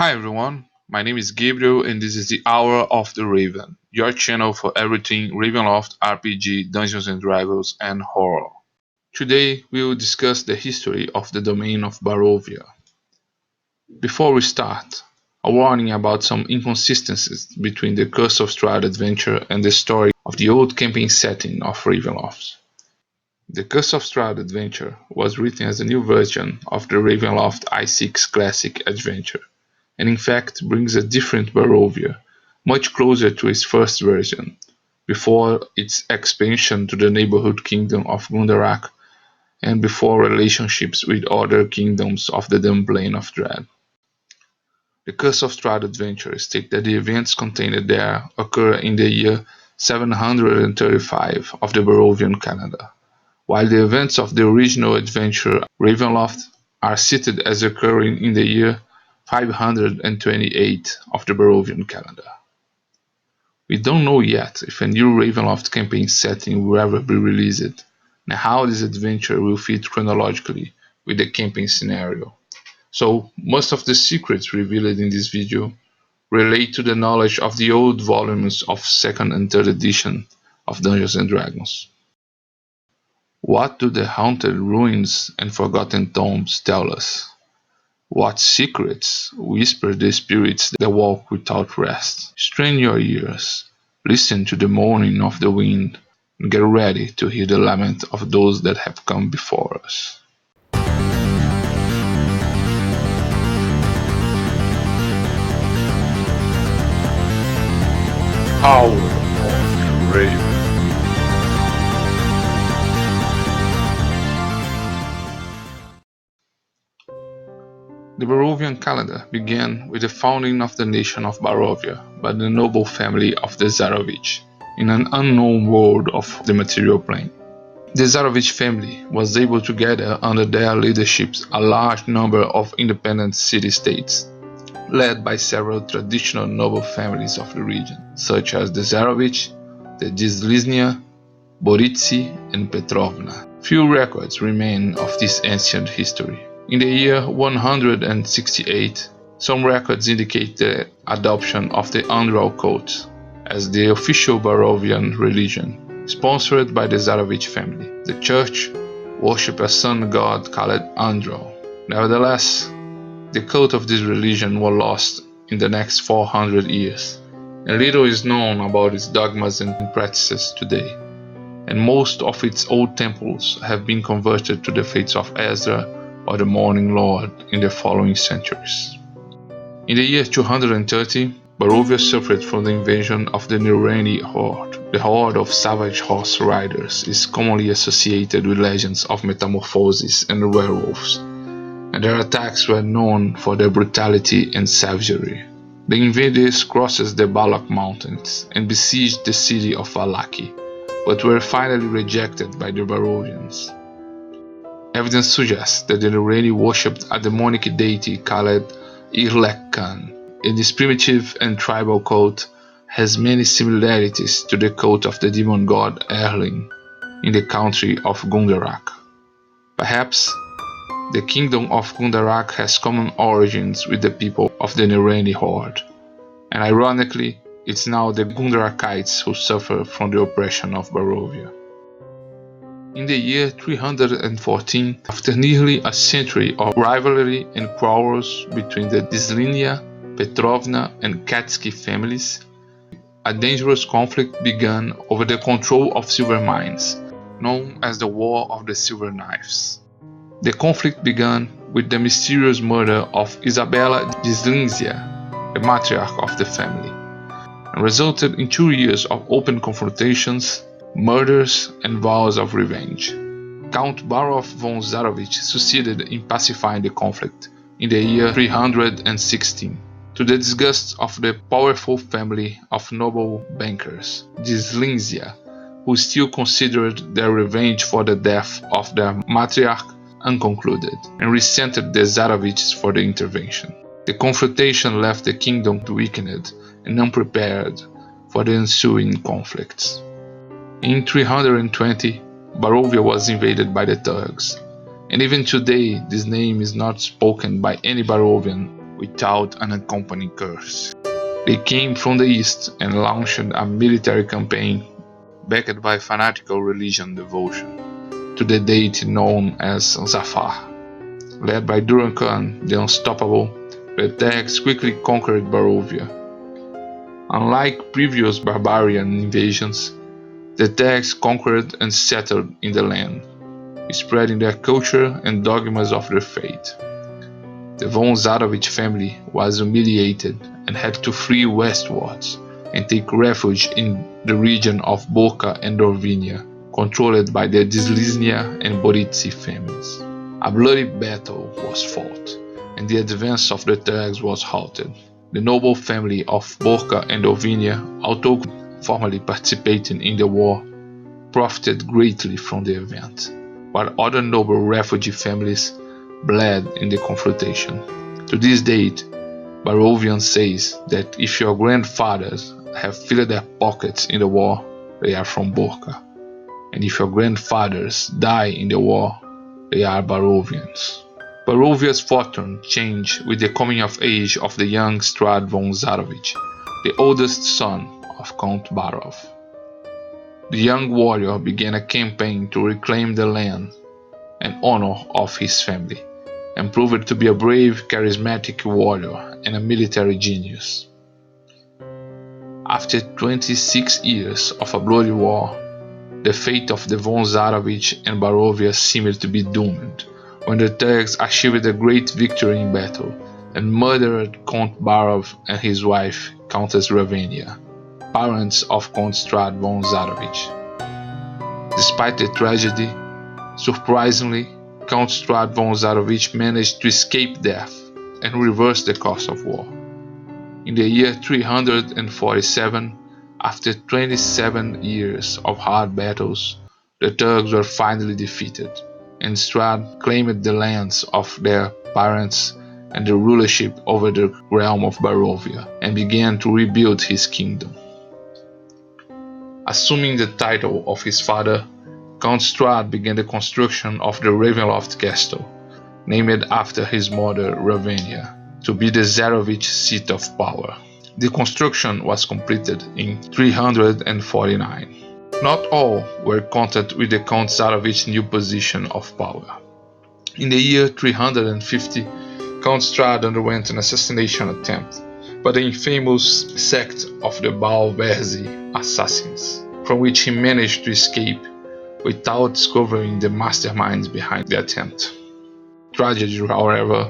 Hi everyone, my name is Gabriel and this is the Hour of the Raven, your channel for everything Ravenloft, RPG, Dungeons and Dragons, and horror. Today we will discuss the history of the domain of Barovia. Before we start, a warning about some inconsistencies between the Curse of Strahd adventure and the story of the old campaign setting of Ravenloft. The Curse of Strahd adventure was written as a new version of the Ravenloft I6 Classic adventure, and in fact brings a different Barovia, much closer to its first version, before its expansion to the neighborhood kingdom of Gundarak and before relationships with other kingdoms of the Dim Plane of Dread. The Curse of Strahd adventure states that the events contained there occur in the year 735 of the Barovian calendar, while the events of the original adventure Ravenloft are cited as occurring in the year 528 of the Barovian calendar. We don't know yet if a new Ravenloft campaign setting will ever be released, and how this adventure will fit chronologically with the campaign scenario. So, most of the secrets revealed in this video relate to the knowledge of the old volumes of 2nd and 3rd edition of Dungeons and Dragons. What do the haunted ruins and forgotten tombs tell us? What secrets whisper the spirits that walk without rest? Strain your ears, listen to the moaning of the wind, and get ready to hear the lament of those that have come before us. Hour of Raven. The Barovian calendar began with the founding of the nation of Barovia by the noble family of the Zarovich, in an unknown world of the material plane. The Zarovich family was able to gather under their leadership a large number of independent city-states, led by several traditional noble families of the region, such as the Zarovich, the Disliznia, Boritsi, and Petrovna. Few records remain of this ancient history. In the year 168, some records indicate the adoption of the Andral cult as the official Barovian religion, sponsored by the Zarovich family. The church worshipped a sun god called Andral. Nevertheless, the cult of this religion was lost in the next 400 years, and little is known about its dogmas and practices today, and most of its old temples have been converted to the faiths of Ezra or the Morning Lord in the following centuries. In the year 230, Barovia suffered from the invasion of the Nirani horde. The horde of savage horse riders is commonly associated with legends of metamorphosis and werewolves, and their attacks were known for their brutality and savagery. The invaders crossed the Balak Mountains and besieged the city of Valaki, but were finally rejected by the Barovians. Evidence suggests that the Nirani worshipped a demonic deity called Irlek Khan, and this primitive and tribal cult has many similarities to the cult of the demon god Erling in the country of Gundarak. Perhaps the kingdom of Gundarak has common origins with the people of the Nirani horde, and ironically, it's now the Gundarakites who suffer from the oppression of Barovia. In the year 314, after nearly a century of rivalry and quarrels between the Dislinia, Petrovna, and Katsky families, a dangerous conflict began over the control of silver mines, known as the War of the Silver Knives. The conflict began with the mysterious murder of Isabella Dislinzia, the matriarch of the family, and resulted in 2 years of open confrontations, murders, and vows of revenge. Count Barov von Zarovich succeeded in pacifying the conflict in the year 316, to the disgust of the powerful family of noble bankers, Dislinzia, who still considered their revenge for the death of their matriarch unconcluded, and resented the Zarovichs for the intervention. The confrontation left the kingdom weakened and unprepared for the ensuing conflicts. In 320, Barovia was invaded by the Turks, and even today this name is not spoken by any Barovian without an accompanying curse. They came from the east and launched a military campaign backed by fanatical religion devotion to the deity known as Zafar. Led by Duran Khan, the Unstoppable, the Turks quickly conquered Barovia. Unlike previous barbarian invasions, the Turks conquered and settled in the land, spreading their culture and dogmas of their faith. The von Zarovich family was humiliated and had to flee westwards and take refuge in the region of Boka and Dorvinia, controlled by the Disliznia and Boritsi families. A bloody battle was fought, and the advance of the Turks was halted. The noble family of Boka and Dorvinia, although formally participating in the war, profited greatly from the event, while other noble refugee families bled in the confrontation. To this date, Barovian says that if your grandfathers have filled their pockets in the war, they are from Borca, and if your grandfathers die in the war, they are Barovians. Barovia's fortune changed with the coming of age of the young Strad von Zarovich, the oldest son of Count Barov. The young warrior began a campaign to reclaim the land and honor of his family, and proved to be a brave, charismatic warrior and a military genius. After 26 years of a bloody war, the fate of the von Zarovich and Barovia seemed to be doomed when the Turks achieved a great victory in battle and murdered Count Barov and his wife, Countess Ravenia, parents of Count Strad von Zarovich. Despite the tragedy, surprisingly, Count Strad von Zarovich managed to escape death and reverse the course of war. In the year 347, after 27 years of hard battles, the Turks were finally defeated, and Strad claimed the lands of their parents and the rulership over the realm of Barovia, and began to rebuild his kingdom. Assuming the title of his father, Count Strad began the construction of the Ravenloft castle, named after his mother Ravenia, to be the Zarovich seat of power. The construction was completed in 349. Not all were content with the Count Zarovich's new position of power. In the year 350, Count Strad underwent an assassination attempt by the infamous sect of the Balverzi assassins, from which he managed to escape without discovering the masterminds behind the attempt. Tragedy, however,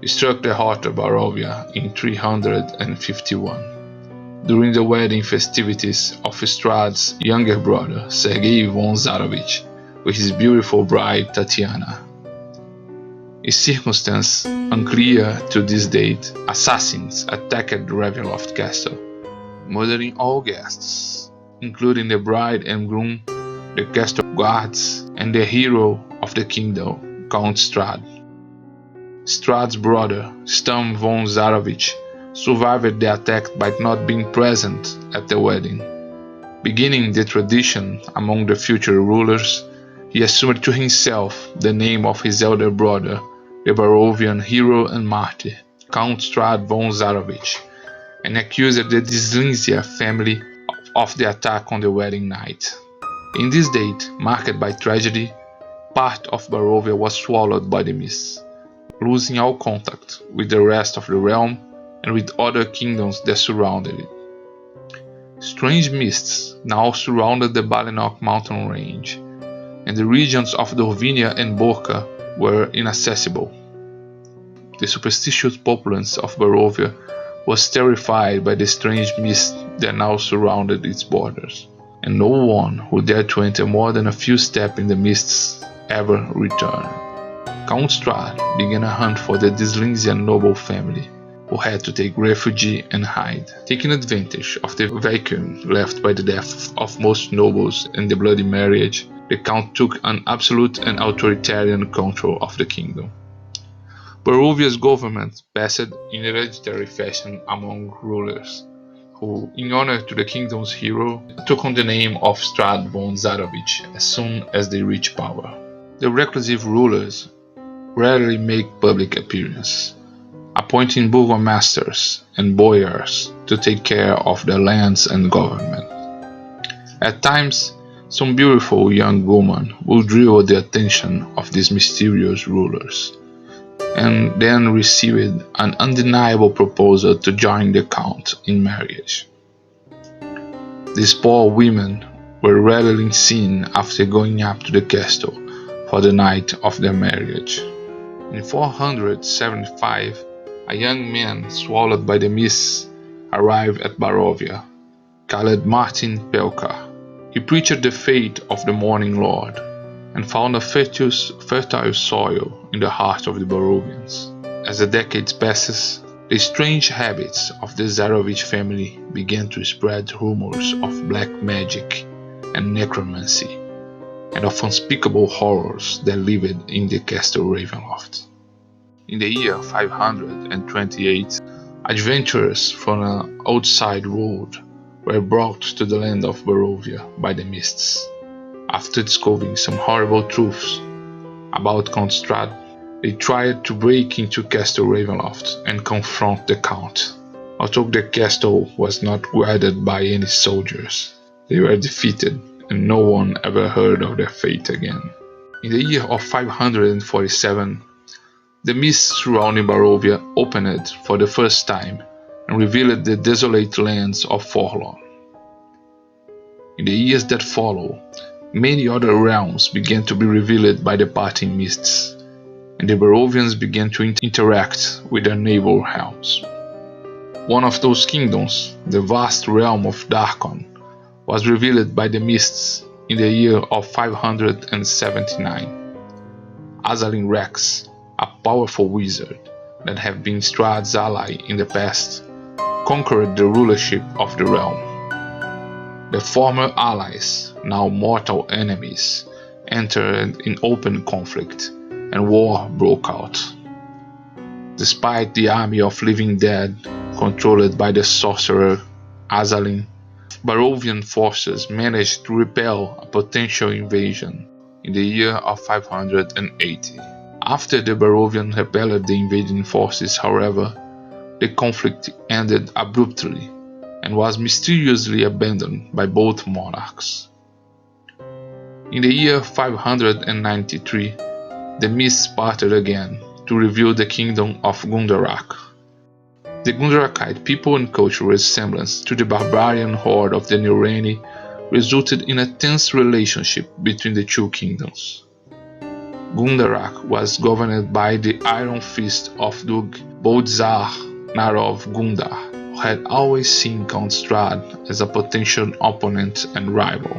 struck the heart of Barovia in 351, during the wedding festivities of Strad's younger brother, Sergei von Zarovich, with his beautiful bride Tatiana. A circumstance unclear to this date, assassins attacked the Ravenloft castle, murdering all guests, including the bride and groom, the castle guards, and the hero of the kingdom, Count Strad. Strad's brother, Stam von Zarovich, survived the attack by not being present at the wedding. Beginning the tradition among the future rulers, he assumed to himself the name of his elder brother, the Barovian hero and martyr, Count Strad von Zarovich, and accused the Disliznia family of the attack on the wedding night. In this date, marked by tragedy, part of Barovia was swallowed by the mists, losing all contact with the rest of the realm and with other kingdoms that surrounded it. Strange mists now surrounded the Balinok mountain range, and the regions of Dorvinia and Borca were inaccessible. The superstitious populace of Barovia was terrified by the strange mist that now surrounded its borders, and no one who dared to enter more than a few steps in the mists ever returned. Count Strad began a hunt for the Disliznian noble family, who had to take refuge and hide. Taking advantage of the vacuum left by the death of most nobles and the bloody marriage, the Count took an absolute and authoritarian control of the kingdom. Barovia's government passed in hereditary fashion among rulers, who, in honor to the kingdom's hero, took on the name of Strad von Zarovich as soon as they reached power. The reclusive rulers rarely make public appearances, appointing burgomasters and boyars to take care of their lands and government. At times, some beautiful young woman would draw the attention of these mysterious rulers, and then received an undeniable proposal to join the count in marriage. These poor women were rarely seen after going up to the castle for the night of their marriage. In 475, a young man swallowed by the mists arrived at Barovia, called Martin Pelka. He preached the fate of the morning lord, and found a fertile soil in the heart of the Barovians. As the decades passes, the strange habits of the Tsarevich family began to spread rumors of black magic and necromancy, and of unspeakable horrors that lived in the castle Ravenloft. In the year 528, adventurers from an outside world were brought to the land of Barovia by the mists. After discovering some horrible truths about Count Strahd, they tried to break into Castle Ravenloft and confront the Count. Although the castle was not guarded by any soldiers, they were defeated and no one ever heard of their fate again. In the year of 547, the mists surrounding Barovia opened for the first time and revealed the desolate lands of Forlorn. In the years that followed, many other realms began to be revealed by the parting mists, and the Barovians began to interact with their neighbor realms. One of those kingdoms, the vast realm of Darkon, was revealed by the mists in the year of 579. Azalin Rex, a powerful wizard that had been Strahd's ally in the past, conquered the rulership of the realm. The former allies, now mortal enemies, entered in open conflict, and war broke out. Despite the army of living dead controlled by the sorcerer Azalin, Barovian forces managed to repel a potential invasion in the year of 580. After the Barovian repelled the invading forces, however, the conflict ended abruptly and was mysteriously abandoned by both monarchs. In the year 593, the mists parted again to reveal the kingdom of Gundarak. The Gundarakite people and cultural resemblance to the barbarian horde of the Nureni resulted in a tense relationship between the two kingdoms. Gundarak was governed by the Iron Fist of Dug Boldzar Narov Gundar, who had always seen Count Strahd as a potential opponent and rival.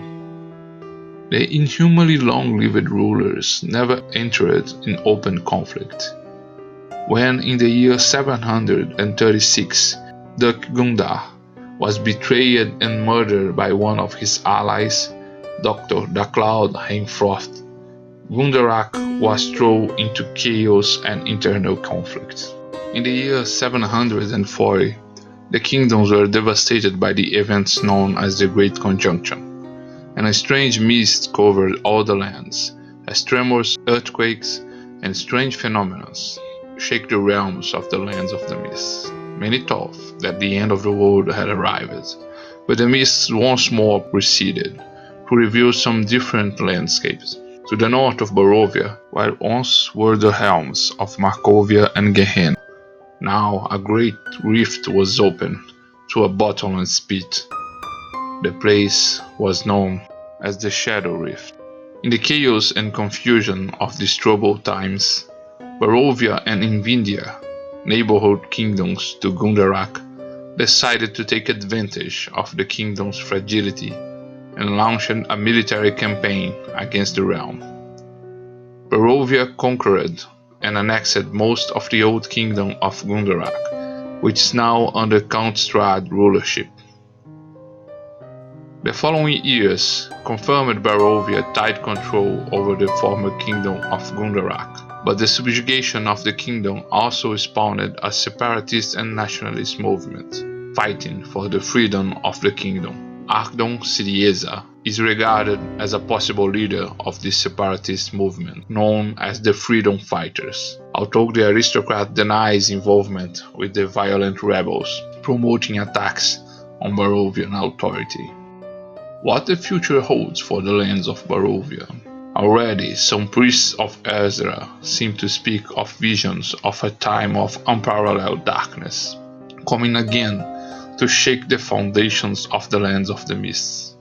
The inhumanly long-lived rulers never entered in open conflict. When in the year 736, Duk Gundar was betrayed and murdered by one of his allies, Dr. Dacloud Heimfrost, Gundarak was thrown into chaos and internal conflict. In the year 740, the kingdoms were devastated by the events known as the Great Conjunction, and a strange mist covered all the lands, as tremors, earthquakes, and strange phenomena shake the realms of the lands of the mists. Many thought that the end of the world had arrived, but the mists once more receded, to reveal some different landscapes. To the north of Barovia, where once were the realms of Markovia and Gehenna, now a great rift was opened to a bottomless pit. The place was known as the Shadow Rift. In the chaos and confusion of these troubled times, Barovia and Invindia, neighborhood kingdoms to Gundarak, decided to take advantage of the kingdom's fragility and launched a military campaign against the realm. Barovia conquered and annexed most of the old kingdom of Gundarak, which is now under Count Strahd rulership. The following years confirmed Barovia tight control over the former kingdom of Gundarak, but the subjugation of the kingdom also spawned a separatist and nationalist movement, fighting for the freedom of the kingdom. Ardon Sirieza is regarded as a possible leader of this separatist movement, known as the Freedom Fighters. although the aristocrat denies involvement with the violent rebels, promoting attacks on Barovian authority. What the future holds for the lands of Barovia. Already, some priests of Ezra seem to speak of visions of a time of unparalleled darkness, coming again to shake the foundations of the lands of the mists.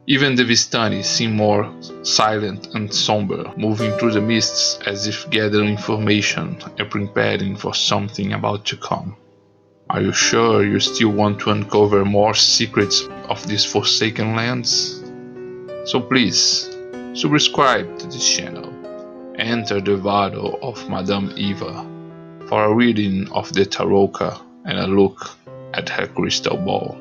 Even the Vistani seem more silent and somber, moving through the mists as if gathering information and preparing for something about to come. Are you sure you still want to uncover more secrets of these forsaken lands? So please, subscribe to this channel. Enter the Vado of Madame Eva for a reading of the Tarot and a look at her crystal ball.